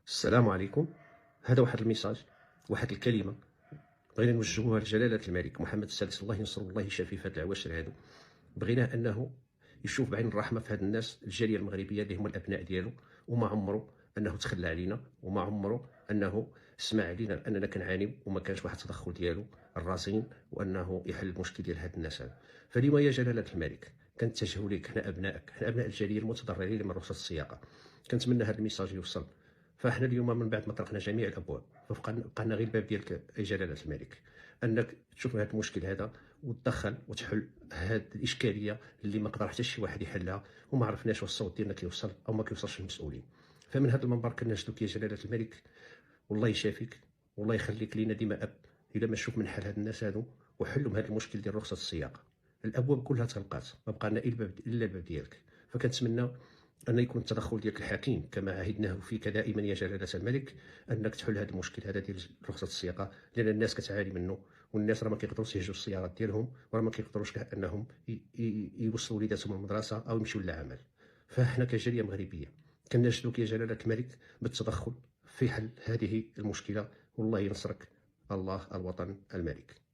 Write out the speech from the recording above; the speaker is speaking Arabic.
السلام عليكم. هذا واحد الميساج، واحد الكلمه بغينا نوجهوها لجلاله الملك محمد السادس، الله ينصر والله يشافي في هاد العواشر هادو. بغينا انه يشوف بعين الرحمه في هاد الناس، الجاليه المغربيه اللي هما الابناء ديالو، وما عمره انه تخلى علينا، وما عمره انه سمع علينا اننا كنعانيو وما كانش واحد التدخل ديالو الرصين وانه يحل المشكل ديال هاد الناس هادو. فاليوم يا جلاله الملك كنتجهوا لك، حنا ابنائك، حنا ابناء الجاليه المتضررين من رخصه السياقه. كنتمنى هذا الميساج يوصل. فاحنا اليوم من بعد ما طرقنا جميع الابواب، فبقى لنا غير الباب ديالك اي جلاله الملك، انك تشوف هذا المشكل هذا وتدخل وتحل هذه الاشكاليه اللي ما قدر حتى شي واحد يحلها، وما عرفناش واش الصوت ديالنا كيوصل او ما كيوصلش للمسؤولين. فمن هذا المنبر كنشدوك يا جلاله الملك، والله يشافيك والله يخليك لينا ديما اب، الا ما نشوف من حل هاد الناس هادو وحلوا هذا المشكل ديال رخصه السياقه. الابواب كلها تغلقات، ما بقى لنا الا الباب ديالك. فكنتمنى أن يكون التدخل ديالك الحكيم كما عهدناه فيك دائما يا جلالة الملك، أنك تحل هذا المشكل هذا ديال رخصة السياقة، لأن الناس كتعاني منه، والناس راه ما كيقدروش يهجوا السيارات ديالهم، وراه ما كيقدروش أنهم يوصلوا وليداتهم للمدرسة أو يمشيو للعمل. فاحنا كجالية مغربية كناشدوك يا جلالة الملك بالتدخل في حل هذه المشكلة، والله ينصرك الله الوطن الملك.